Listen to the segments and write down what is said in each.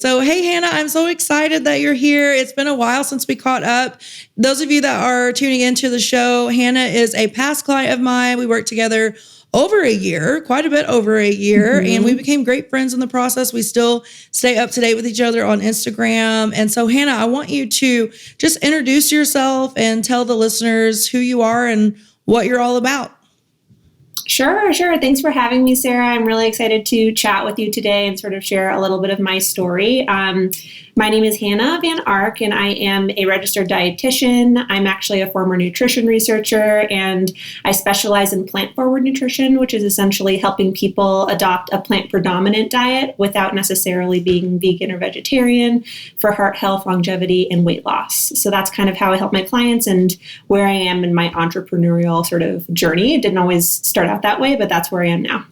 So, hey, Hannah, I'm so excited that you're here. It's been a while since we caught up. Those of you that are tuning into the show, Hannah is a past client of mine. We worked together over a year, quite a bit over a year, and we became great friends in the process. We still stay up to date with each other on Instagram. And so, Hannah, I want you to just introduce yourself and tell the listeners who you are and what you're all about. Sure. Thanks for having me, Sarah. I'm really excited to chat with you today and sort of share a little bit of my story. My name is Hannah Van Ark, and I am a registered dietitian. I'm actually a former nutrition researcher, and I specialize in plant-forward nutrition, which is essentially helping people adopt a plant-predominant diet without necessarily being vegan or vegetarian for heart health, longevity, and weight loss. So that's kind of how I help my clients and where I am in my entrepreneurial sort of journey. It didn't always start out that way, but that's where I am now.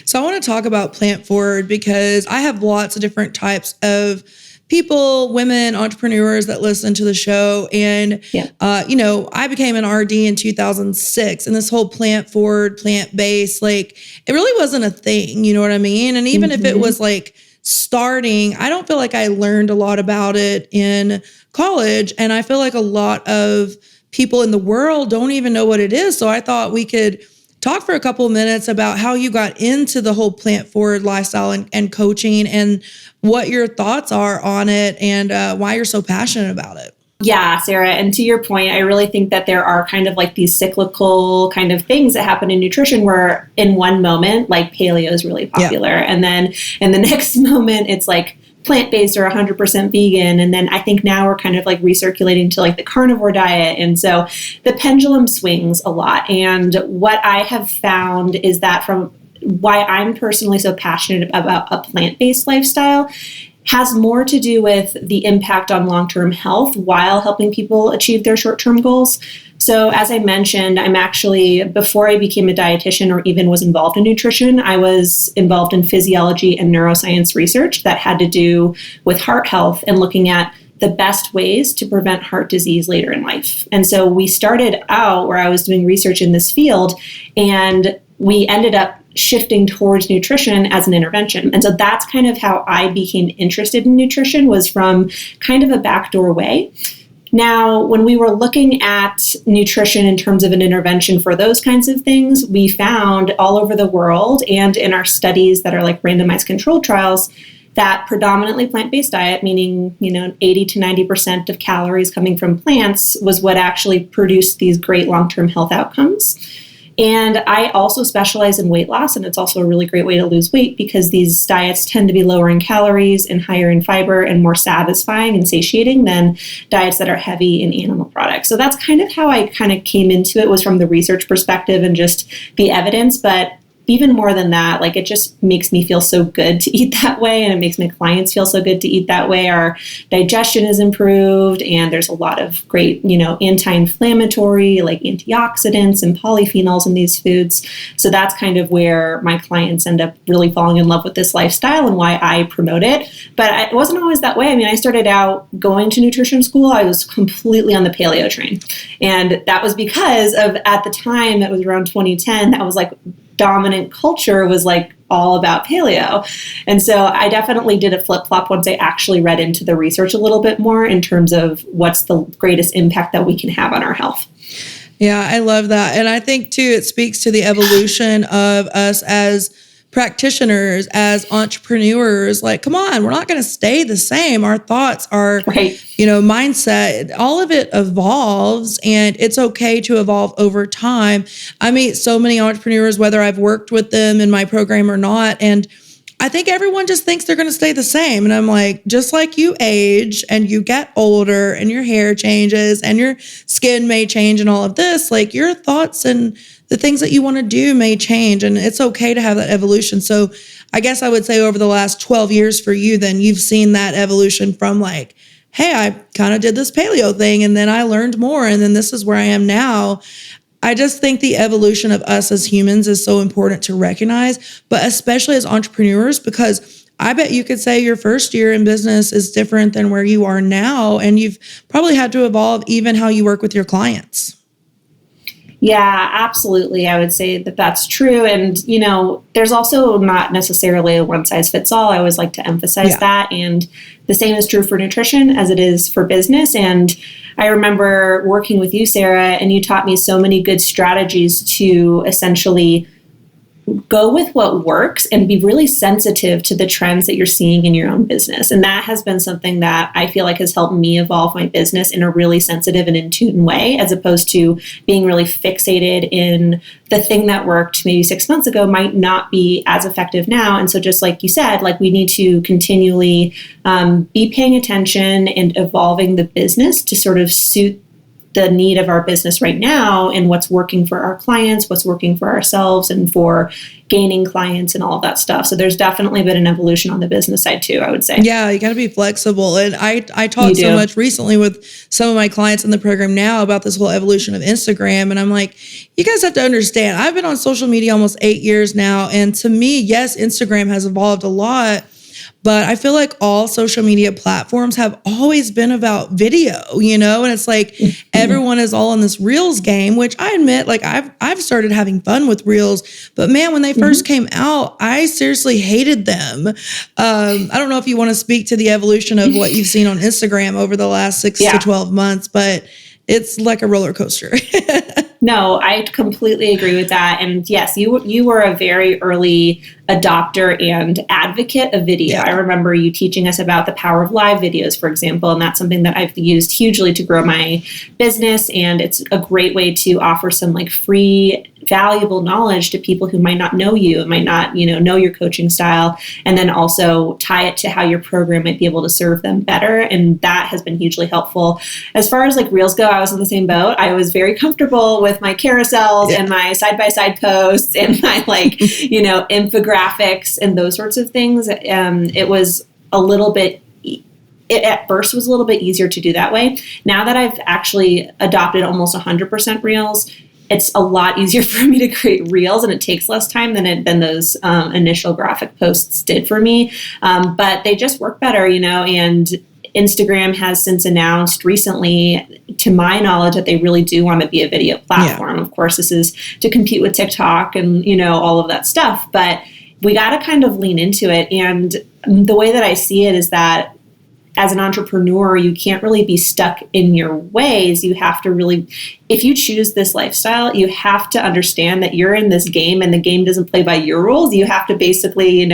So I want to talk about plant-forward because I have lots of different types of people, women, entrepreneurs that listen to the show. And, I became an RD in 2006, and this whole plant forward, plant based, like it really wasn't a thing. You know what I mean? And even if it was like starting, I don't feel like I learned a lot about it in college. And I feel like a lot of people in the world don't even know what it is. So I thought we could talk for a couple of minutes about how you got into the whole plant forward lifestyle and coaching and what your thoughts are on it and why you're so passionate about it. Yeah, Sarah. And to your point, I really think that there are kind of like these cyclical kind of things that happen in nutrition where in one moment, like paleo is really popular. Yeah. And then in the next moment, it's like plant-based or 100% vegan. And then I think now we're kind of like recirculating to like the carnivore diet. And so the pendulum swings a lot. And what I have found is that from why I'm personally so passionate about a plant-based lifestyle has more to do with the impact on long-term health while helping people achieve their short-term goals. So as I mentioned, I'm actually, before I became a dietitian or even was involved in nutrition, I was involved in physiology and neuroscience research that had to do with heart health and looking at the best ways to prevent heart disease later in life. And so we started out where I was doing research in this field, and we ended up shifting towards nutrition as an intervention. And so that's kind of how I became interested in nutrition, was from kind of a backdoor way. Now, when we were looking at nutrition in terms of an intervention for those kinds of things, we found all over the world and in our studies that are like randomized controlled trials that predominantly plant-based diet, meaning, 80 to 90% of calories coming from plants, was what actually produced these great long-term health outcomes. And I also specialize in weight loss, and it's also a really great way to lose weight because these diets tend to be lower in calories and higher in fiber and more satisfying and satiating than diets that are heavy in animal products. So that's kind of how I kind of came into it, was from the research perspective and just the evidence. But even more than that, like it just makes me feel so good to eat that way, and it makes my clients feel so good to eat that way. Our digestion is improved, and there's a lot of great, anti-inflammatory, like antioxidants and polyphenols in these foods. So that's kind of where my clients end up really falling in love with this lifestyle and why I promote it. But it wasn't always that way. I mean, I started out going to nutrition school. I was completely on the paleo train. And that was because of, at the time, it was around 2010, that was like dominant culture was like all about paleo. And so I definitely did a flip-flop once I actually read into the research a little bit more in terms of what's the greatest impact that we can have on our health. Yeah, I love that. And I think too, it speaks to the evolution of us as practitioners, as entrepreneurs. Like, come on, we're not going to stay the same. Our thoughts, our, mindset, all of it evolves, and it's okay to evolve over time. I meet so many entrepreneurs, whether I've worked with them in my program or not, and I think everyone just thinks they're going to stay the same. And I'm like, just like you age and you get older and your hair changes and your skin may change and all of this, like your thoughts and the things that you want to do may change, and it's okay to have that evolution. So I guess I would say over the last 12 years for you, then you've seen that evolution from like, hey, I kind of did this paleo thing and then I learned more and then this is where I am now. I just think the evolution of us as humans is so important to recognize, but especially as entrepreneurs, because I bet you could say your first year in business is different than where you are now, and you've probably had to evolve even how you work with your clients. Yeah, absolutely. I would say that that's true. And, there's also not necessarily a one size fits all. I always like to emphasize that. And the same is true for nutrition as it is for business. And I remember working with you, Sarah, and you taught me so many good strategies to essentially go with what works and be really sensitive to the trends that you're seeing in your own business. And that has been something that I feel like has helped me evolve my business in a really sensitive and in tune way, as opposed to being really fixated in the thing that worked maybe 6 months ago might not be as effective now. And so just like you said, like we need to continually be paying attention and evolving the business to sort of suit the need of our business right now and what's working for our clients, what's working for ourselves and for gaining clients and all of that stuff. So there's definitely been an evolution on the business side too, I would say. Yeah, you got to be flexible. And I talked so much recently with some of my clients in the program now about this whole evolution of Instagram. And I'm like, you guys have to understand, I've been on social media almost 8 years now. And to me, yes, Instagram has evolved a lot. But I feel like all social media platforms have always been about video, and it's like everyone is all in this Reels game, which I admit, like I've started having fun with Reels. But man, when they first came out, I seriously hated them. I don't know if you want to speak to the evolution of what you've seen on Instagram over the last 6 to 12 months, but it's like a roller coaster. No, I completely agree with that. And yes, you were a very early adopter and advocate of video. I remember you teaching us about the power of live videos, for example, and that's something that I've used hugely to grow my business. And it's a great way to offer some like free, valuable knowledge to people who might not know you, might not, know your coaching style, and then also tie it to how your program might be able to serve them better. And that has been hugely helpful. As far as like Reels go, I was in the same boat. I was very comfortable with my carousels and my side-by-side posts and my infographics and those sorts of things. It was a little bit at first was a little bit easier to do that way. Now that I've actually adopted almost 100% Reels, it's a lot easier for me to create Reels, and it takes less time than those initial graphic posts did for me. But they just work better, and Instagram has since announced recently, to my knowledge, that they really do want to be a video platform. Of course, this is to compete with TikTok and, all of that stuff, but we got to kind of lean into it. And the way that I see it is that as an entrepreneur, you can't really be stuck in your ways. You have to really, if you choose this lifestyle, you have to understand that you're in this game and the game doesn't play by your rules. You have to basically,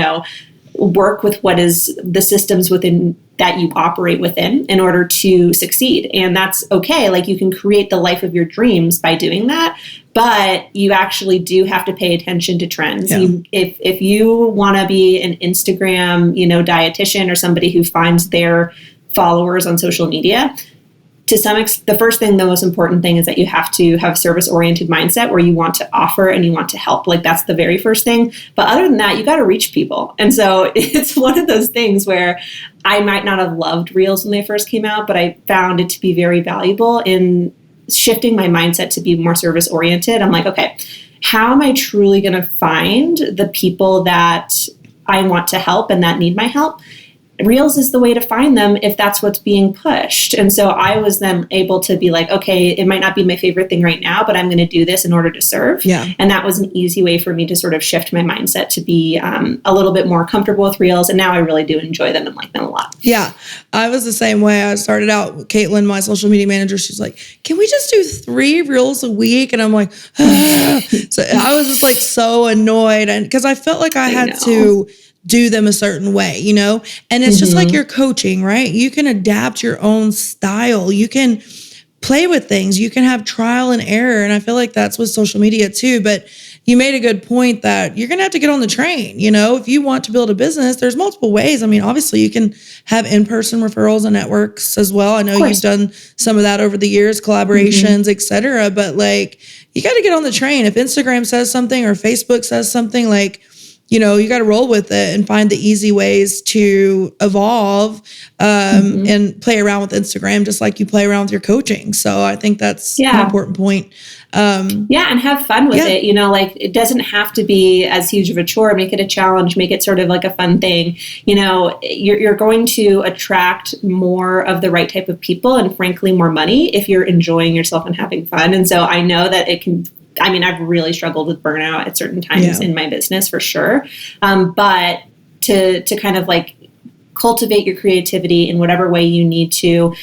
work with what is the systems within that you operate within in order to succeed. And that's okay. Like you can create the life of your dreams by doing that, but you actually do have to pay attention to trends. If you want to be an Instagram, dietitian or somebody who finds their followers on social media, the first thing, the most important thing is that you have to have a service-oriented mindset where you want to offer and you want to help. Like that's the very first thing. But other than that, you got to reach people. And so it's one of those things where I might not have loved Reels when they first came out, but I found it to be very valuable in shifting my mindset to be more service-oriented. I'm like, okay, how am I truly going to find the people that I want to help and that need my help? Reels is the way to find them if that's what's being pushed. And so I was then able to be like, okay, it might not be my favorite thing right now, but I'm going to do this in order to serve. And that was an easy way for me to sort of shift my mindset to be a little bit more comfortable with Reels. And now I really do enjoy them and like them a lot. Yeah. I was the same way. I started out with Caitlin, my social media manager. She's like, can we just do 3 Reels a week? And I'm like, ah. So I was just like so annoyed. And because I felt like I had to do them a certain way, and it's just like your coaching, right? You can adapt your own style. You can play with things. You can have trial and error. And I feel like that's with social media too. But you made a good point that you're going to have to get on the train. If you want to build a business, there's multiple ways. I mean, obviously you can have in-person referrals and networks as well. I know you've done some of that over the years, collaborations, et cetera, but like, you got to get on the train. If Instagram says something or Facebook says something, like, you got to roll with it and find the easy ways to evolve and play around with Instagram, just like you play around with your coaching. So I think that's an important point. And have fun with it. Like it doesn't have to be as huge of a chore. Make it a challenge. Make it sort of like a fun thing. You're going to attract more of the right type of people and frankly more money if you're enjoying yourself and having fun. And so I know that it can I mean, I've really struggled with burnout at certain times in my business for sure. But to kind of like cultivate your creativity in whatever way you need to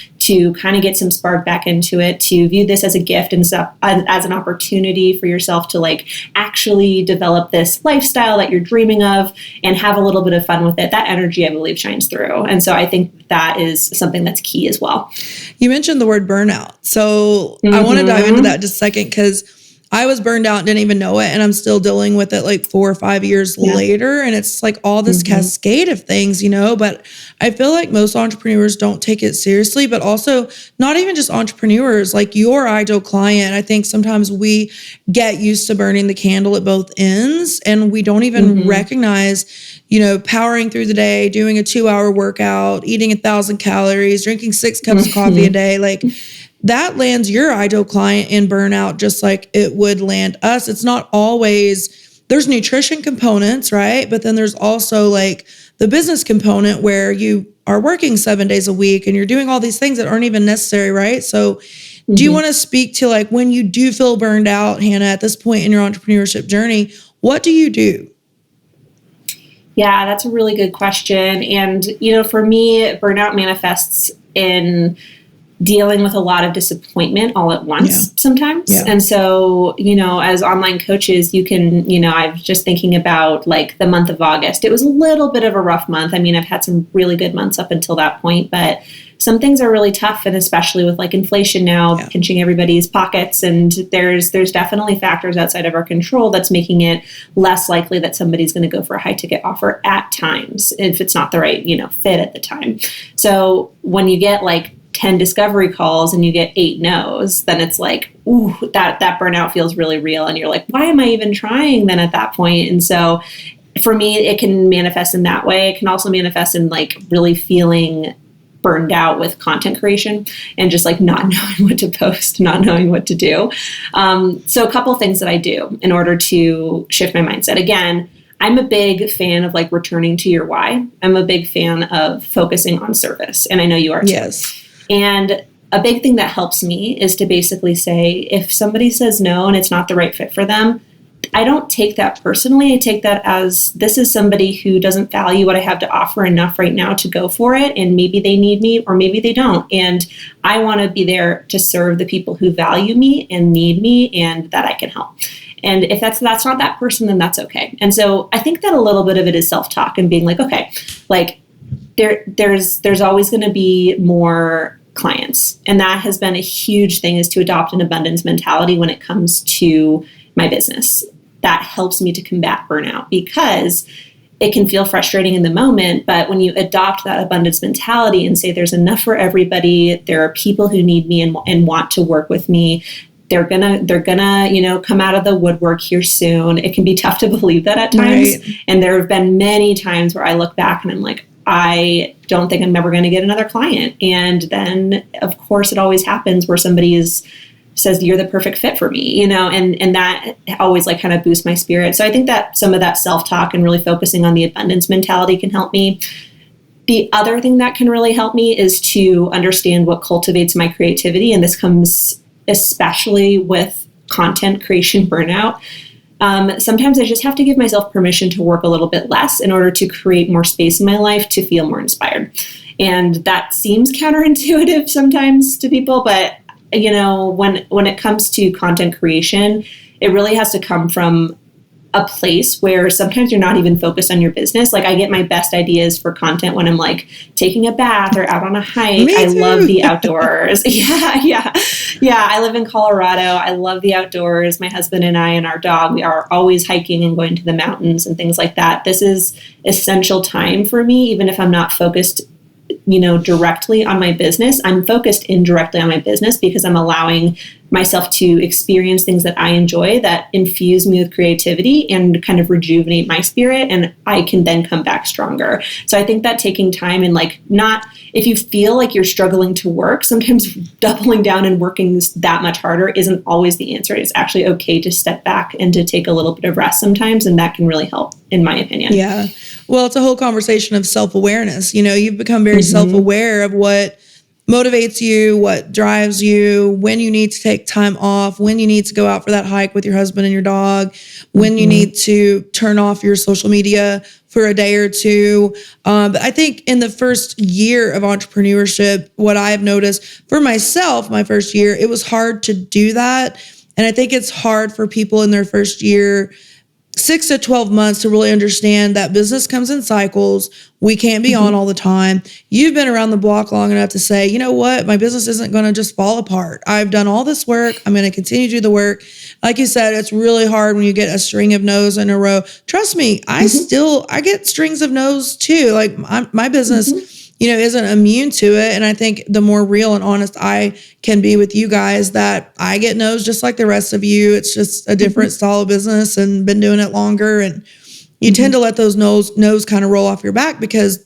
kind of get some spark back into it, to view this as a gift and as an opportunity for yourself to like actually develop this lifestyle that you're dreaming of and have a little bit of fun with it. That energy, I believe, shines through. And so I think that is something that's key as well. You mentioned the word burnout. So I want to dive into that just a second, because I was burned out and didn't even know it. And I'm still dealing with it like 4 or 5 years later. And it's like all this cascade of things, you know, but I feel like most entrepreneurs don't take it seriously, but also not even just entrepreneurs, like your ideal client. I think sometimes we get used to burning the candle at both ends and we don't even recognize, you know, powering through the day, doing a 2-hour workout, eating 1,000 calories, drinking 6 cups of coffee a day. Like, that lands your ideal client in burnout just like it would land us. It's not always, there's nutrition components, right? But then there's also like the business component where you are working 7 days a week and you're doing all these things that aren't even necessary, right? So do you want to speak to like when you do feel burned out, Hannah, at this point in your entrepreneurship journey, what do you do? Yeah, that's a really good question. And, you know, for me, burnout manifests in dealing with a lot of disappointment all at once sometimes. And so, you know, as online coaches, you can, you know, I was just thinking about like the month of August. It was a little bit of a rough month. I mean, I've had some really good months up until that point, but some things are really tough. And especially with like inflation now pinching everybody's pockets. And there's definitely factors outside of our control that's making it less likely that somebody's going to go for a high ticket offer at times if it's not the right, you know, fit at the time. So when you get like 10 discovery calls and you get 8 no's, then it's like, ooh, that burnout feels really real. And you're like, why am I even trying then at that point? And so for me, it can manifest in that way. It can also manifest in like really feeling burned out with content creation and just like not knowing what to post, not knowing what to do. So a couple of things that I do in order to shift my mindset. Again, I'm a big fan of like returning to your why. I'm a big fan of focusing on service. And I know you are too. Yes. And a big thing that helps me is to basically say, if somebody says no and it's not the right fit for them, I don't take that personally. I take that as this is somebody who doesn't value what I have to offer enough right now to go for it. And maybe they need me or maybe they don't. And I want to be there to serve the people who value me and need me and that I can help. And if that's not that person, then that's okay. And so I think that a little bit of it is self-talk and being like, okay, like there's always going to be more clients. And that has been a huge thing, is to adopt an abundance mentality when it comes to my business. That helps me to combat burnout because it can feel frustrating in the moment, but when you adopt that abundance mentality and say there's enough for everybody, there are people who need me and want to work with me, they're gonna, you know, come out of the woodwork here soon. It can be tough to believe that at times. Right. And there have been many times where I look back and I'm like, I don't think I'm ever going to get another client. And then of course it always happens where somebody says you're the perfect fit for me, you know, and that always like kind of boosts my spirit. So I think that some of that self-talk and really focusing on the abundance mentality can help me. The other thing that can really help me is to understand what cultivates my creativity. And this comes especially with content creation burnout. Sometimes I just have to give myself permission to work a little bit less in order to create more space in my life to feel more inspired. And that seems counterintuitive sometimes to people, but you know, when it comes to content creation, it really has to come from a place where sometimes you're not even focused on your business. Like I get my best ideas for content when I'm like taking a bath or out on a hike. I love the outdoors. Yeah. I live in Colorado. I love the outdoors. My husband and I and our dog, we are always hiking and going to the mountains and things like that. This is essential time for me, even if I'm not focused, you know, directly on my business. I'm focused indirectly on my business because I'm allowing myself to experience things that I enjoy that infuse me with creativity and kind of rejuvenate my spirit. And I can then come back stronger. So I think that taking time and like not, if you feel like you're struggling to work, sometimes doubling down and working that much harder isn't always the answer. It's actually okay to step back and to take a little bit of rest sometimes. And that can really help, in my opinion. Yeah. Well, it's a whole conversation of self-awareness. You know, you've become very self-aware of what motivates you, what drives you, when you need to take time off, when you need to go out for that hike with your husband and your dog, when you need to turn off your social media for a day or two. But I think in the first year of entrepreneurship, what I've noticed for myself, my first year, it was hard to do that. And I think it's hard for people in their first year, 6 to 12 months, to really understand that business comes in cycles. We can't be on all the time. You've been around the block long enough to say, you know what? My business isn't going to just fall apart. I've done all this work. I'm going to continue to do the work. Like you said, it's really hard when you get a string of no's in a row. Trust me, I get strings of no's too. Like my business, isn't immune to it. And I think the more real and honest I can be with you guys, that I get no's just like the rest of you. It's just a different style of business and been doing it longer. And you tend to let those no's kind of roll off your back, because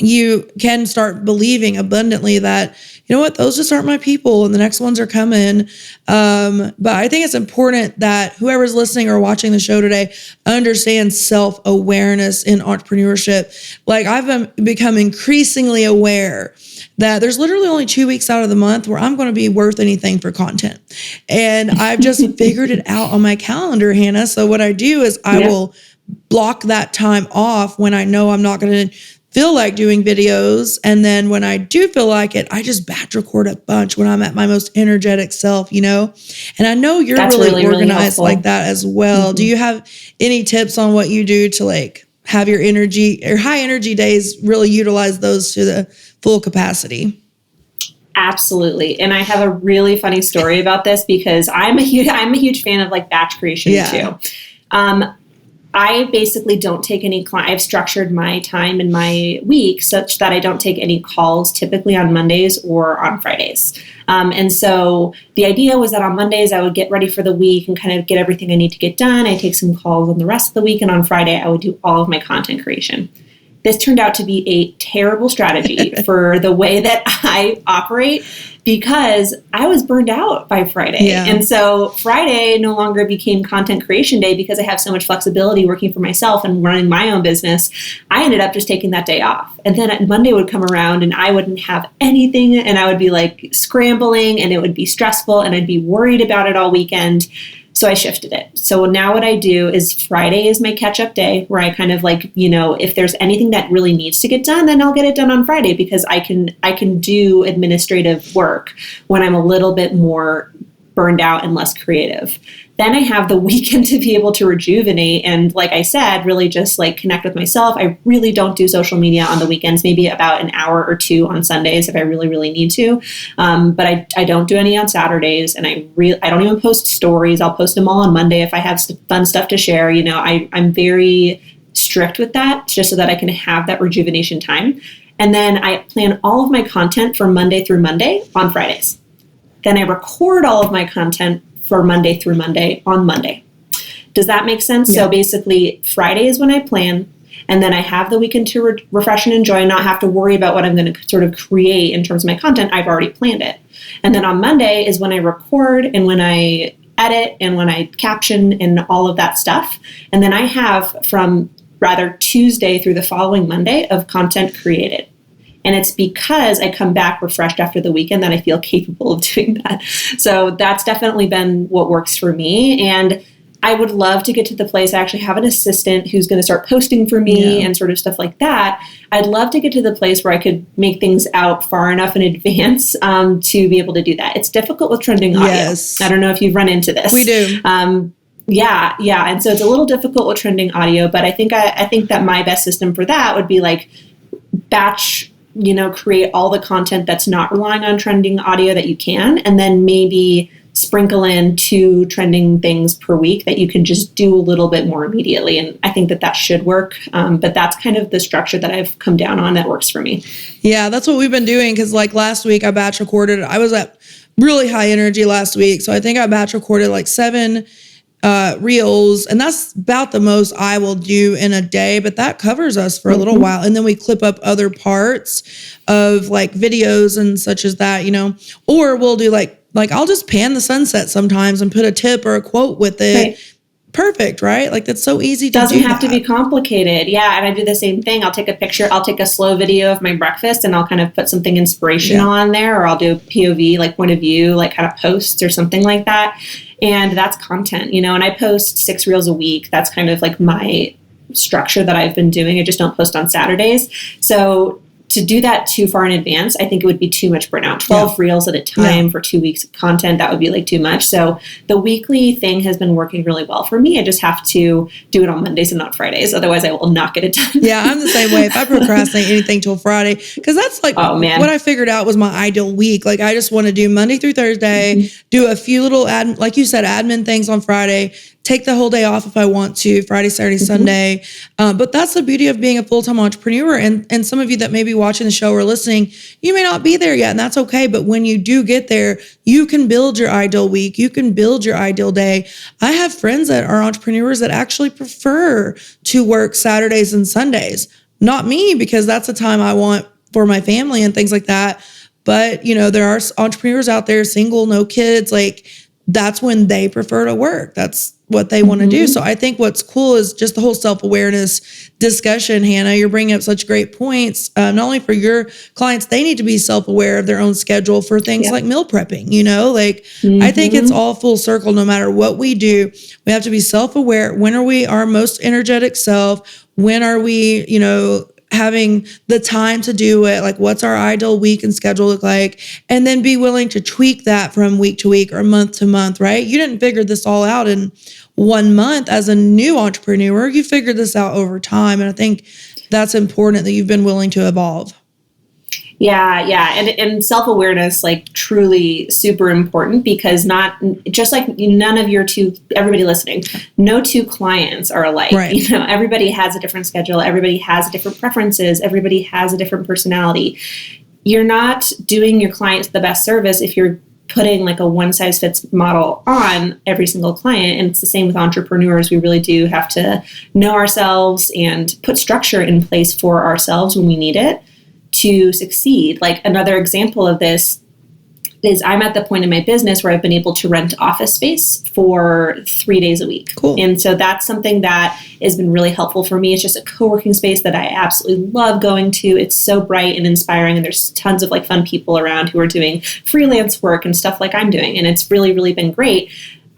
you can start believing abundantly that, you know what, those just aren't my people and the next ones are coming. But I think it's important that whoever's listening or watching the show today understands self-awareness in entrepreneurship. Like, I've become increasingly aware that there's literally only 2 weeks out of the month where I'm going to be worth anything for content. And I've just figured it out on my calendar, Hannah. So what I do is I will block that time off when I know I'm not going to feel like doing videos. And then when I do feel like it, I just batch record a bunch when I'm at my most energetic self, And I know you're really organized like that as well. Do you have any tips on what you do to like have your energy or high energy days, really utilize those to the full capacity? Absolutely. And I have a really funny story about this, because I'm a huge fan of like batch creation too. I basically don't take any I've structured my time in my week such that I don't take any calls typically on Mondays or on Fridays. And so the idea was that on Mondays I would get ready for the week and kind of get everything I need to get done. I take some calls on the rest of the week, and on Friday I would do all of my content creation. This turned out to be a terrible strategy for the way that I operate, because I was burned out by Friday. And so Friday no longer became content creation day, because I have so much flexibility working for myself and running my own business. I ended up just taking that day off. And then Monday would come around and I wouldn't have anything, and I would be like scrambling, and it would be stressful, and I'd be worried about it all weekend. So I shifted it. So now what I do is Friday is my catch-up day, where I kind of like, if there's anything that really needs to get done, then I'll get it done on Friday, because I can do administrative work when I'm a little bit more burned out and less creative. Then I have the weekend to be able to rejuvenate and, like I said, really just like connect with myself. I really don't do social media on the weekends, maybe about an hour or two on Sundays if I really, really need to. But I don't do any on Saturdays, and I don't even post stories. I'll post them all on Monday if I have fun stuff to share. I'm very strict with that, just so that I can have that rejuvenation time. And then I plan all of my content from Monday through Monday on Fridays. Then I record all of my content for Monday through Monday on Monday. Does that make sense? Yeah. So basically Friday is when I plan, and then I have the weekend to refresh and enjoy and not have to worry about what I'm going to sort of create in terms of my content. I've already planned it. And then on Monday is when I record and when I edit and when I caption and all of that stuff. And then I have from rather Tuesday through the following Monday of content created. And it's because I come back refreshed after the weekend that I feel capable of doing that. So that's definitely been what works for me. And I would love to get to the place, I actually have an assistant who's going to start posting for me and sort of stuff like that. I'd love to get to the place where I could make things out far enough in advance to be able to do that. It's difficult with trending audio. Yes. I don't know if you've run into this. We do. Yeah. And so it's a little difficult with trending audio, but I think that my best system for that would be like batch, create all the content that's not relying on trending audio that you can, and then maybe sprinkle in 2 trending things per week that you can just do a little bit more immediately. And I think that should work. But that's kind of the structure that I've come down on that works for me. Yeah, that's what we've been doing. Because like last week I batch recorded. I was at really high energy last week. So I think I batch recorded like 7 reels, and that's about the most I will do in a day, but that covers us for a little while. And then we clip up other parts of like videos and such as that, or we'll do like I'll just pan the sunset sometimes and put a tip or a quote with it. Right. perfect, right? Like that's so easy to do. Doesn't have to be complicated. Yeah. And I do the same thing. I'll take a picture. I'll take a slow video of my breakfast and I'll kind of put something inspirational on there, or I'll do a POV, like point of view, like kind of posts or something like that. And that's content, you know, and I post 6 reels a week. That's kind of like my structure that I've been doing. I just don't post on Saturdays. So to do that too far in advance, I think it would be too much burnout. 12 reels at a time for 2 weeks of content, that would be like too much. So the weekly thing has been working really well for me. I just have to do it on Mondays and not Fridays. Otherwise I will not get it done. Yeah, I'm the same way. If I procrastinate anything till Friday, because that's like what I figured out was my ideal week. Like I just want to do Monday through Thursday, do a few little like you said, admin things on Friday, take the whole day off if I want to, Friday, Saturday, Sunday. But that's the beauty of being a full-time entrepreneur. And some of you that may be watching the show or listening, you may not be there yet, and that's okay. But when you do get there, you can build your ideal week. You can build your ideal day. I have friends that are entrepreneurs that actually prefer to work Saturdays and Sundays. Not me, because that's the time I want for my family and things like that. But, you know, there are entrepreneurs out there, single, no kids, like that's when they prefer to work. That's what they want to do. So I think what's cool is just the whole self-awareness discussion, Hannah. You're bringing up such great points. Not only for your clients, they need to be self-aware of their own schedule for things like meal prepping, you know, like I think it's all full circle. No matter what we do, we have to be self-aware. When are we our most energetic self? When are we, you know, having the time to do it? Like what's our ideal week and schedule look like? And then be willing to tweak that from week to week or month to month, right? You didn't figure this all out in 1 month as a new entrepreneur. You figured this out over time. And I think that's important that you've been willing to evolve. Yeah. And self-awareness, like truly super important, because not just like none of your everybody listening, no two clients are alike. Right. You know, everybody has a different schedule. Everybody has different preferences. Everybody has a different personality. You're not doing your clients the best service if you're putting like a one size fits model on every single client. And it's the same with entrepreneurs. We really do have to know ourselves and put structure in place for ourselves when we need it to succeed. Like another example of this is I'm at the point in my business where I've been able to rent office space for 3 days a week. Cool. And so that's something that has been really helpful for me. It's just a co-working space that I absolutely love going to. It's so bright and inspiring, and there's tons of like fun people around who are doing freelance work and stuff like I'm doing. And it's really, really been great.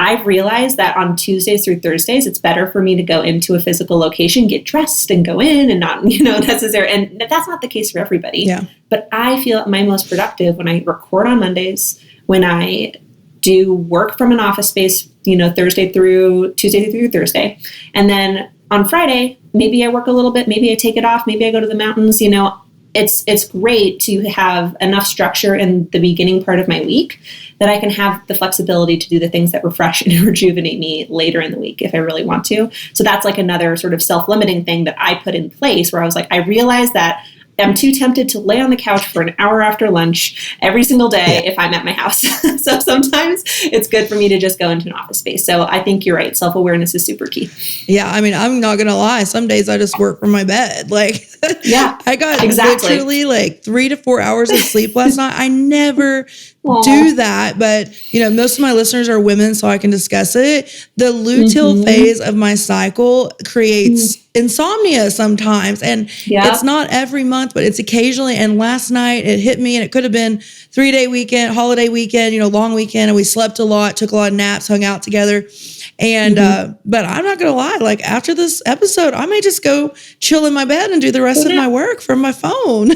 I've realized that on Tuesdays through Thursdays, it's better for me to go into a physical location, get dressed and go in, and not, you know, necessarily. And that's not the case for everybody. Yeah. But I feel my most productive when I record on Mondays, when I do work from an office space, you know, Tuesday through Thursday. And then on Friday, maybe I work a little bit, maybe I take it off, maybe I go to the mountains, you know. It's great to have enough structure in the beginning part of my week that I can have the flexibility to do the things that refresh and rejuvenate me later in the week if I really want to. So that's like another sort of self-limiting thing that I put in place, where I was like, I realized that I'm too tempted to lay on the couch for an hour after lunch every single day if I'm at my house. So sometimes it's good for me to just go into an office space. So I think you're right. Self-awareness is super key. Yeah. I mean, I'm not going to lie. Some days I just work from my bed. Like, I got literally like 3 to 4 hours of sleep last night. I never do that. But, you know, most of my listeners are women, so I can discuss it. The luteal phase of my cycle creates insomnia sometimes. And it's not every month, but it's occasionally. And last night it hit me, and it could have been 3-day weekend, holiday weekend, you know, long weekend. And we slept a lot, took a lot of naps, hung out together. And, but I'm not going to lie, like after this episode, I may just go chill in my bed and do the rest of my work from my phone.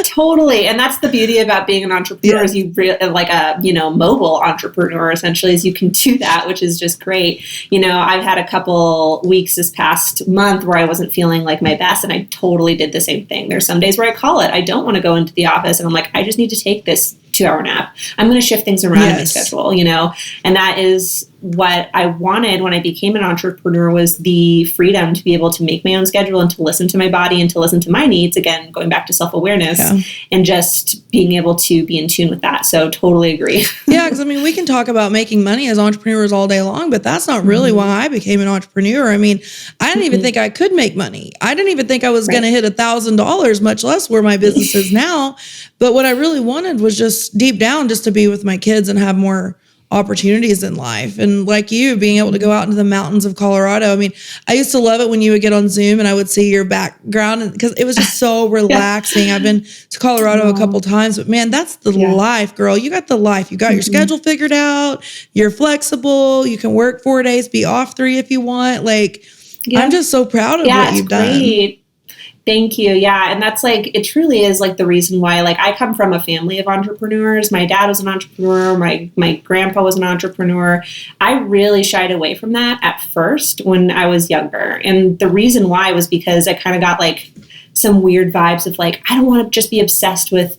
Totally. And that's the beauty about being an entrepreneur is you like a, you know, mobile entrepreneur essentially, is you can do that, which is just great. You know, I've had a couple weeks this past month where I wasn't feeling like my best, and I totally did the same thing. There's some days where I call it, I don't want to go into the office, and I'm like, I just need to take this 2-hour nap. I'm going to shift things around in my schedule, you know, and that is what I wanted when I became an entrepreneur, was the freedom to be able to make my own schedule and to listen to my body and to listen to my needs. Again, going back to self-awareness and just being able to be in tune with that. So totally agree. Yeah. Cause I mean, we can talk about making money as entrepreneurs all day long, but that's not really why I became an entrepreneur. I mean, I didn't even think I could make money. I didn't even think I was going to hit $1,000, much less where my business is now. But what I really wanted was just deep down, just to be with my kids and have more opportunities in life. And like you, being able to go out into the mountains of Colorado. I mean, I used to love it when you would get on Zoom and I would see your background because it was just so relaxing. I've been to Colorado a couple times, but man, that's the life, girl. You got the life. You got your schedule figured out. You're flexible. You can work 4 days, be off 3 if you want. Like, I'm just so proud of what you've done. Thank you. Yeah. And that's like, it truly is like the reason why, like, I come from a family of entrepreneurs. My dad was an entrepreneur. My grandpa was an entrepreneur. I really shied away from that at first when I was younger. And the reason why was because I kind of got like some weird vibes of like, I don't want to just be obsessed with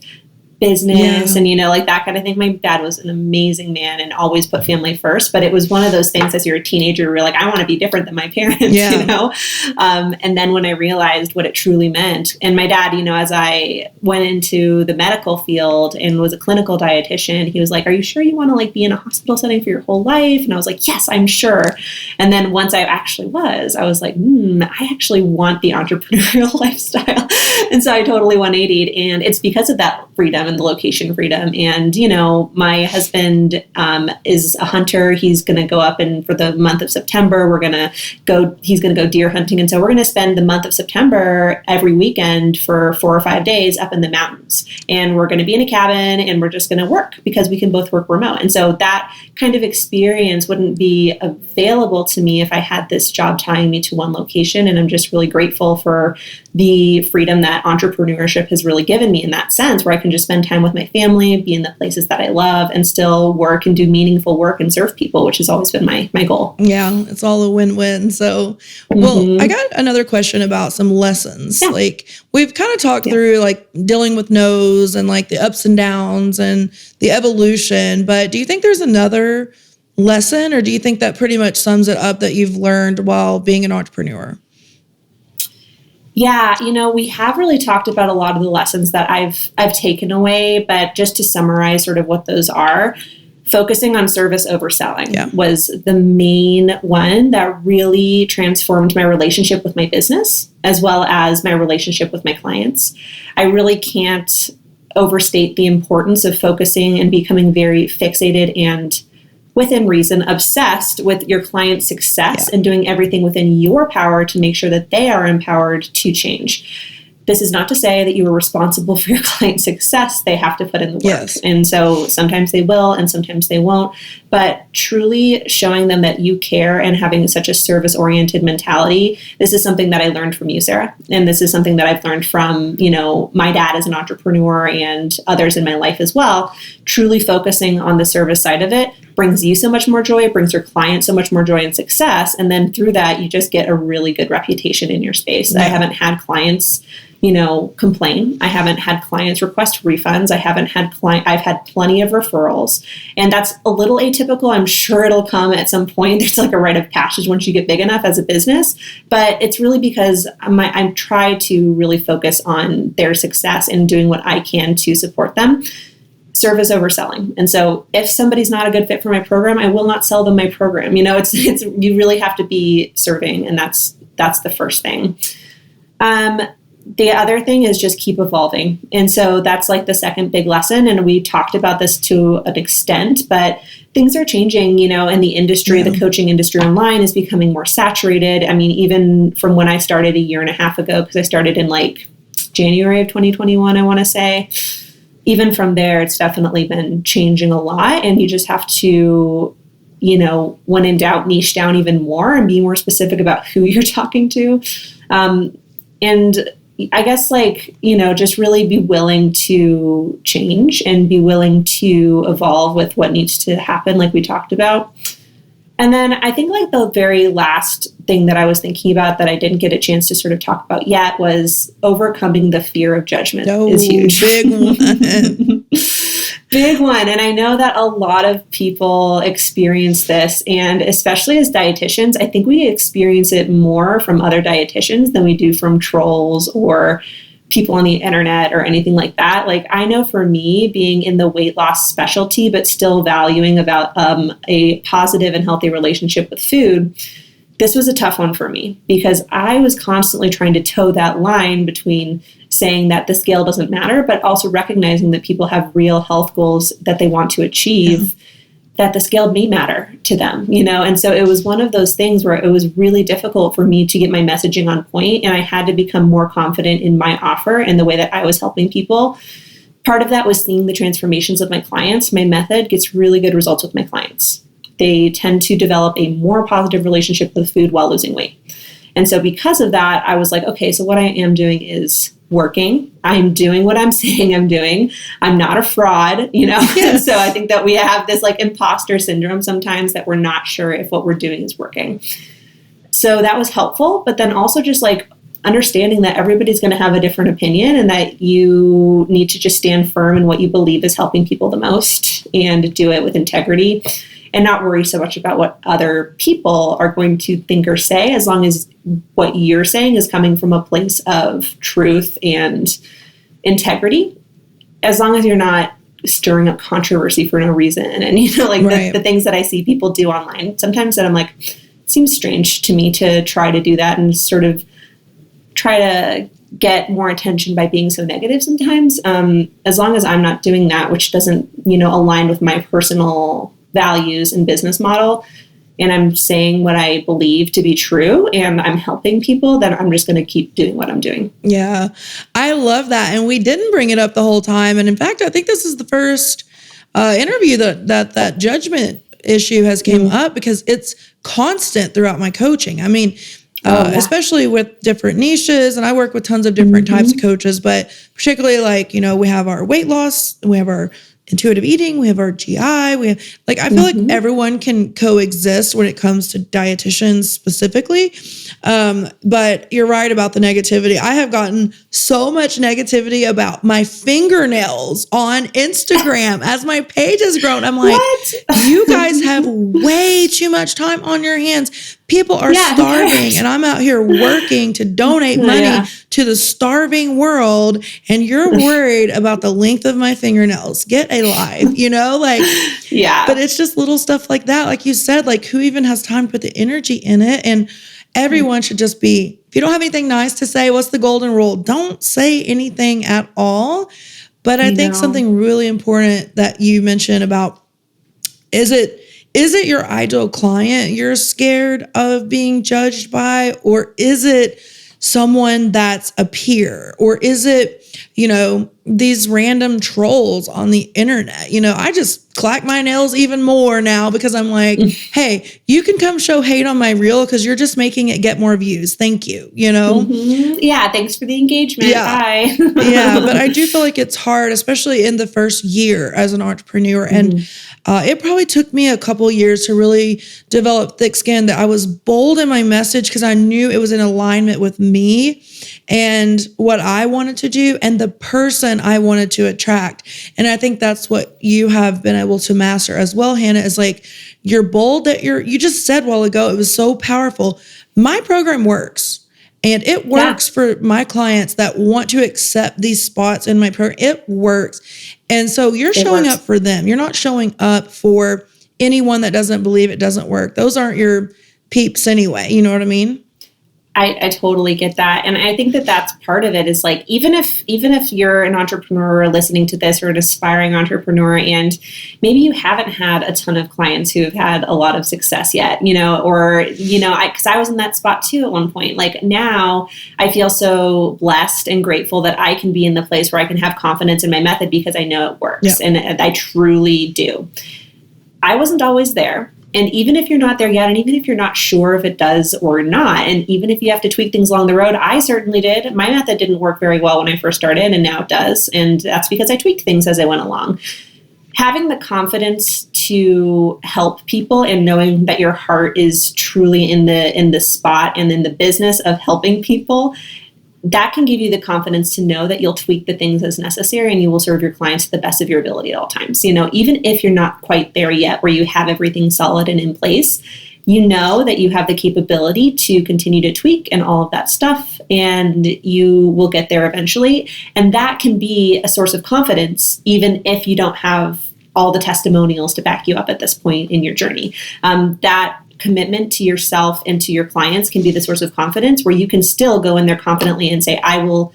business and, you know, like that kind of thing. My dad was an amazing man and always put family first, but it was one of those things as you're a teenager, where like, I want to be different than my parents, you know? And then when I realized what it truly meant, and my dad, you know, as I went into the medical field and was a clinical dietitian, he was like, are you sure you want to like be in a hospital setting for your whole life? And I was like, yes, I'm sure. And then once I actually was, I was like, I actually want the entrepreneurial lifestyle. And so I totally 180'd, and it's because of that freedom and the location freedom. And, you know, my husband is a hunter. He's going to go up, and for the month of September, he's going to go deer hunting. And so we're going to spend the month of September every weekend for 4 or 5 days up in the mountains. And we're going to be in a cabin, and we're just going to work because we can both work remote. And so that kind of experience wouldn't be available to me if I had this job tying me to one location. And I'm just really grateful for the freedom that entrepreneurship has really given me in that sense, where I can just spend time with my family, be in the places that I love, and still work and do meaningful work and serve people, which has always been my goal. Yeah, it's all a win-win. So, well, I got another question about some lessons. Yeah. Like, we've kind of talked through like dealing with no's and like the ups and downs and the evolution, but do you think there's another lesson, or do you think that pretty much sums it up that you've learned while being an entrepreneur? Yeah, you know, we have really talked about a lot of the lessons that I've taken away, but just to summarize sort of what those are, focusing on service over selling was the main one that really transformed my relationship with my business, as well as my relationship with my clients. I really can't overstate the importance of focusing and becoming very fixated and, within reason, obsessed with your client's success and doing everything within your power to make sure that they are empowered to change. This is not to say that you are responsible for your client's success. They have to put in the work. Yes. And so sometimes they will and sometimes they won't. But truly showing them that you care and having such a service-oriented mentality, this is something that I learned from you, Sarah. And this is something that I've learned from, you know, my dad as an entrepreneur and others in my life as well. Truly focusing on the service side of it brings you so much more joy. It brings your client so much more joy and success. And then through that, you just get a really good reputation in your space. I haven't had clients, you know, complain. I haven't had clients request refunds. I've had plenty of referrals. And that's a little atypical. I'm sure it'll come at some point. There's like a rite of passage once you get big enough as a business. But it's really because I try to really focus on their success and doing what I can to support them. Service over selling. And so if somebody's not a good fit for my program, I will not sell them my program. You know, it's you really have to be serving, and that's the first thing. The other thing is just keep evolving. And so that's like the second big lesson. And we talked about this to an extent, but things are changing, you know, in the industry. The coaching industry online is becoming more saturated. I mean, even from when I started a year and a half ago, because I started in like January of 2021, I want to say, even from there, it's definitely been changing a lot. And you just have to, you know, when in doubt, niche down even more and be more specific about who you're talking to. And I guess, like, you know, just really be willing to change and be willing to evolve with what needs to happen, like we talked about. And then I think like the very last thing that I was thinking about that I didn't get a chance to sort of talk about yet was overcoming the fear of judgment is huge. Big one. Big one. And I know that a lot of people experience this, and especially as dietitians, I think we experience it more from other dietitians than we do from trolls or people on the internet or anything like that. Like, I know for me, being in the weight loss specialty, but still valuing about a positive and healthy relationship with food, this was a tough one for me because I was constantly trying to toe that line between saying that the scale doesn't matter, but also recognizing that people have real health goals that they want to achieve. that the scale may matter to them, And so it was one of those things where it was really difficult for me to get my messaging on point, and I had to become more confident in my offer and the way that I was helping people. Part of that was seeing the transformations of my clients. My method gets really good results with my clients. They tend to develop a more positive relationship with food while losing weight. And so because of that, I was like, okay, so what I am doing is working. I'm doing what I'm saying I'm doing. I'm not a fraud, Yes. So I think that we have this like imposter syndrome sometimes that we're not sure if what we're doing is working. So that was helpful. But then also just like understanding that everybody's going to have a different opinion and that you need to just stand firm in what you believe is helping people the most and do it with integrity and not worry so much about what other people are going to think or say, as long as what you're saying is coming from a place of truth and integrity, as long as you're not stirring up controversy for no reason. And, Right. the things that I see people do online, sometimes that I'm like, it seems strange to me to try to do that and sort of try to get more attention by being so negative sometimes. As long as I'm not doing that, which doesn't, align with my personal values and business model, and I'm saying what I believe to be true and I'm helping people, then I'm just going to keep doing what I'm doing. Yeah, I love that. And we didn't bring it up the whole time. And in fact, I think this is the first interview that judgment issue has came up, because it's constant throughout my coaching. I mean, especially with different niches, and I work with tons of different types of coaches, but particularly like, we have our weight loss, we have our intuitive eating, we have our GI, we have I feel like everyone can coexist when it comes to dietitians specifically. But you're right about the negativity. I have gotten so much negativity about my fingernails on Instagram as my page has grown. I'm like, you guys have way too much time on your hands. People are starving, and I'm out here working to donate money to the starving world, and you're worried about the length of my fingernails. Get a life, But it's just little stuff like that. Like you said, like who even has time to put the energy in it? And everyone should just be, if you don't have anything nice to say, what's the golden rule? Don't say anything at all. But I think something really important that you mentioned about, is it your ideal client you're scared of being judged by, or is it someone that's a peer, or is it, these random trolls on the internet? I just clack my nails even more now because I'm like, hey, you can come show hate on my reel because you're just making it get more views. Thank you, Yeah, thanks for the engagement. Bye. Yeah, but I do feel like it's hard, especially in the first year as an entrepreneur. And it probably took me a couple years to really develop thick skin, that I was bold in my message because I knew it was in alignment with me and what I wanted to do and the person I wanted to attract. And I think that's what you have been able to master as well, Hannah, is like, you're bold, that you just said a while ago, it was so powerful. My program works. And it works for my clients that want to accept these spots in my program. It works. And so you're showing up for them. You're not showing up for anyone that doesn't believe it doesn't work. Those aren't your peeps anyway. You know what I mean? I totally get that. And I think that that's part of it, is like, even if you're an entrepreneur listening to this, or an aspiring entrepreneur, and maybe you haven't had a ton of clients who have had a lot of success yet, because I was in that spot too at one point. Like, now I feel so blessed and grateful that I can be in the place where I can have confidence in my method because I know it works. And I truly do. I wasn't always there. And even if you're not there yet, and even if you're not sure if it does or not, and even if you have to tweak things along the road, I certainly did. My method didn't work very well when I first started, and now it does. And that's because I tweaked things as I went along. Having the confidence to help people and knowing that your heart is truly in the spot and in the business of helping people, that can give you the confidence to know that you'll tweak the things as necessary and you will serve your clients to the best of your ability at all times. Even if you're not quite there yet where you have everything solid and in place, you know that you have the capability to continue to tweak and all of that stuff, and you will get there eventually. And that can be a source of confidence, even if you don't have all the testimonials to back you up at this point in your journey. That commitment to yourself and to your clients can be the source of confidence, where you can still go in there confidently and say, I will,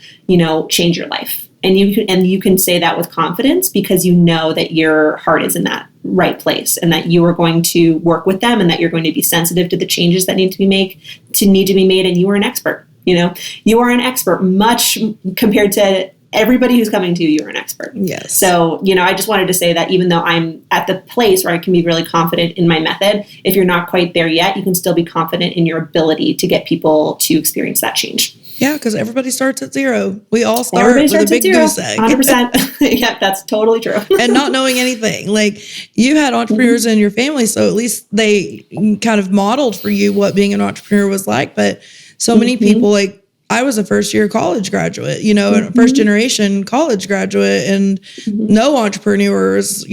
change your life. And you can say that with confidence because you know that your heart is in that right place and that you are going to work with them and that you're going to be sensitive to the changes that need to be made. And you are an expert. You are an expert much compared to everybody who's coming to you. You're an expert. Yes. So, I just wanted to say that even though I'm at the place where I can be really confident in my method, if you're not quite there yet, you can still be confident in your ability to get people to experience that change. Yeah, because everybody starts at zero. We all start with a big goose egg. 100%. Yeah, that's totally true. And not knowing anything. Like, you had entrepreneurs in your family, so at least they kind of modeled for you what being an entrepreneur was like. But so many people, like, I was a first-year college graduate, and first-generation college graduate, and no entrepreneurs,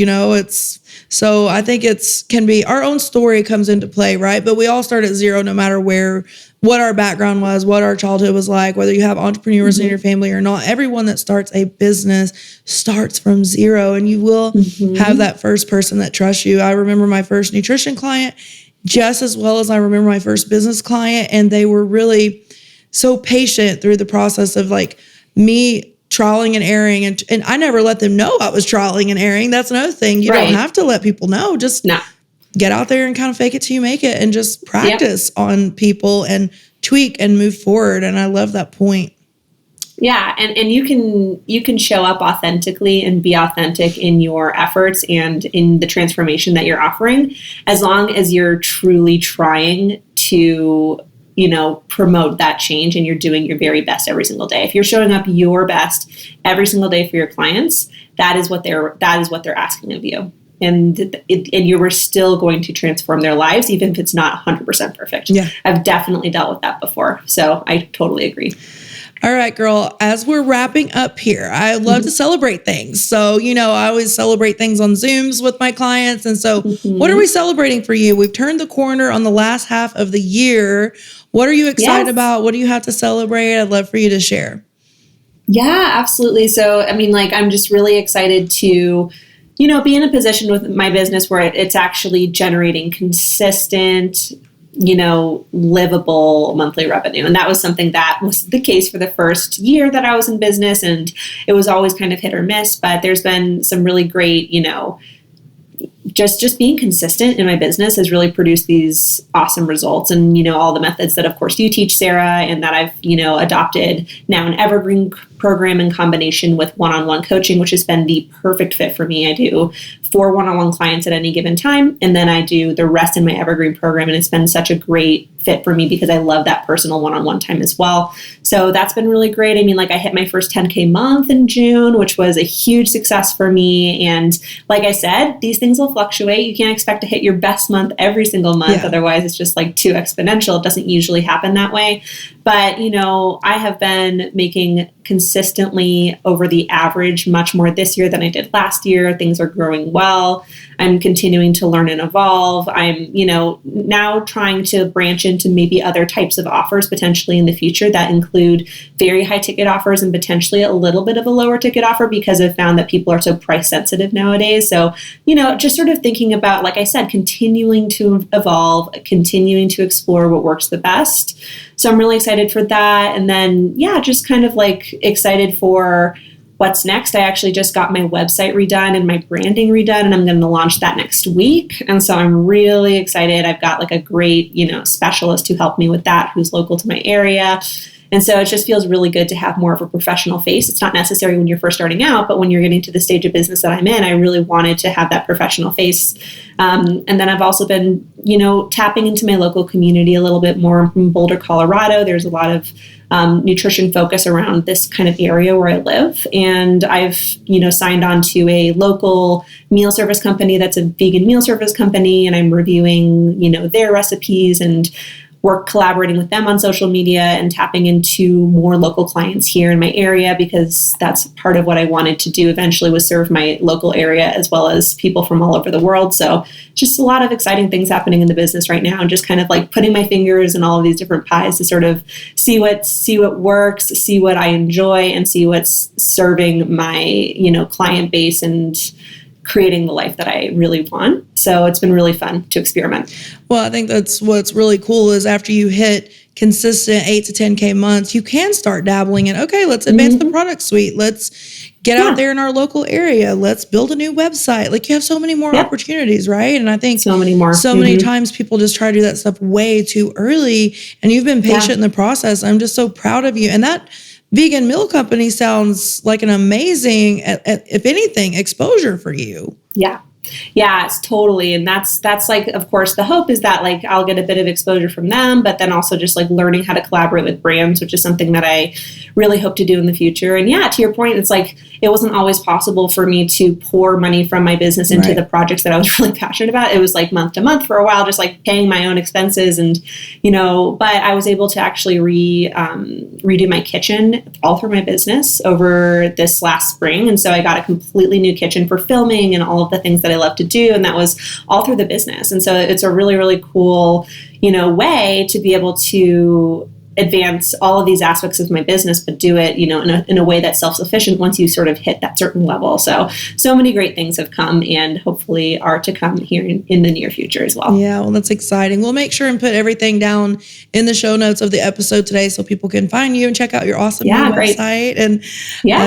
so I think can be our own story comes into play, right? But we all start at zero, no matter what our background was, what our childhood was like, whether you have entrepreneurs in your family or not. Everyone that starts a business starts from zero, and you will have that first person that trusts you. I remember my first nutrition client just as well as I remember my first business client, and they were really so patient through the process of like me trialing and erroring. And I never let them know I was trialing and erroring. That's another thing. You don't have to let people know. Just get out there and kind of fake it till you make it and just practice on people and tweak and move forward. And I love that point. Yeah. And you can show up authentically and be authentic in your efforts and in the transformation that you're offering, as long as you're truly trying to promote that change and you're doing your very best every single day. If you're showing up your best every single day for your clients, that is what they're asking of you. And you are still going to transform their lives, even if it's not 100% perfect. Yeah. I've definitely dealt with that before. So I totally agree. All right, girl, as we're wrapping up here, I love to celebrate things. So, I always celebrate things on Zooms with my clients. And so what are we celebrating for you? We've turned the corner on the last half of the year. What are you excited about? What do you have to celebrate? I'd love for you to share. Yeah, absolutely. So, I'm just really excited to, be in a position with my business where it's actually generating consistent, livable monthly revenue. And that was something that was the case for the first year that I was in business. And it was always kind of hit or miss, but there's been some really great, just being consistent in my business has really produced these awesome results. And, all the methods that, of course, you teach, Sarah, and that I've, adopted now an evergreen program in combination with one-on-one coaching, which has been the perfect fit for me. I do 4 one-on-one clients at any given time, and then I do the rest in my evergreen program. And it's been such a great fit for me because I love that personal one-on-one time as well. So that's been really great. I hit my first 10K month in June, which was a huge success for me. And like I said, these things will fluctuate. You can't expect to hit your best month every single month. Yeah. Otherwise, it's just like too exponential. It doesn't usually happen that way. But, I have been making consistently over the average much more this year than I did last year. Things are growing well. I'm continuing to learn and evolve. I'm, now trying to branch into maybe other types of offers potentially in the future that include very high ticket offers and potentially a little bit of a lower ticket offer, because I've found that people are so price sensitive nowadays. So, just sort of thinking about, like I said, continuing to evolve, continuing to explore what works the best. So I'm really excited for that. And then, just kind of like excited for what's next. I actually just got my website redone and my branding redone, and I'm going to launch that next week. And so I'm really excited. I've got like a great, specialist who helped me with that, who's local to my area. And so it just feels really good to have more of a professional face. It's not necessary when you're first starting out, but when you're getting to the stage of business that I'm in, I really wanted to have that professional face. And then I've also been, tapping into my local community a little bit more from Boulder, Colorado. There's a lot of nutrition focus around this kind of area where I live. And I've, signed on to a local meal service company that's a vegan meal service company. And I'm reviewing, their recipes and collaborating with them on social media and tapping into more local clients here in my area, because that's part of what I wanted to do eventually, was serve my local area as well as people from all over the world. So just a lot of exciting things happening in the business right now, and just kind of like putting my fingers in all of these different pies to sort of see what works, see what I enjoy, and see what's serving my, client base and creating the life that I really want. So it's been really fun to experiment. Well, I think that's what's really cool is after you hit consistent 8 to 10K months, you can start dabbling in, okay, let's advance the product suite. Let's get out there in our local area. Let's build a new website. Like you have so many more opportunities, right? And I think so many more. So many times people just try to do that stuff way too early, and you've been patient in the process. I'm just so proud of you. And that vegan meal company sounds like an amazing, if anything, exposure for you. Yeah. Yeah, it's totally. And that's like, of course, the hope is that like I'll get a bit of exposure from them, but then also just like learning how to collaborate with brands, which is something that I really hope to do in the future. And yeah, to your point, it's like it wasn't always possible for me to pour money from my business into the projects that I was really passionate about. It was like month to month for a while, just like paying my own expenses. And, but I was able to actually redo my kitchen all through my business over this last spring. And so I got a completely new kitchen for filming and all of the things that I love to do. And that was all through the business. And so it's a really, really cool, way to be able to advance all of these aspects of my business, but do it, in a way that's self-sufficient once you sort of hit that certain level. So many great things have come and hopefully are to come here in the near future as well. Yeah, well, that's exciting. We'll make sure and put everything down in the show notes of the episode today so people can find you and check out your awesome new website and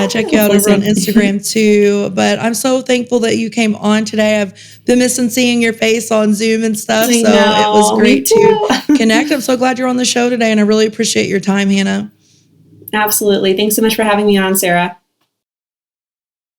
check you out over on Instagram too. But I'm so thankful that you came on today. I've been missing seeing your face on Zoom and stuff. So it was great to connect. I'm so glad you're on the show today, and I really appreciate your time, Hannah. Absolutely. Thanks so much for having me on, Sarah.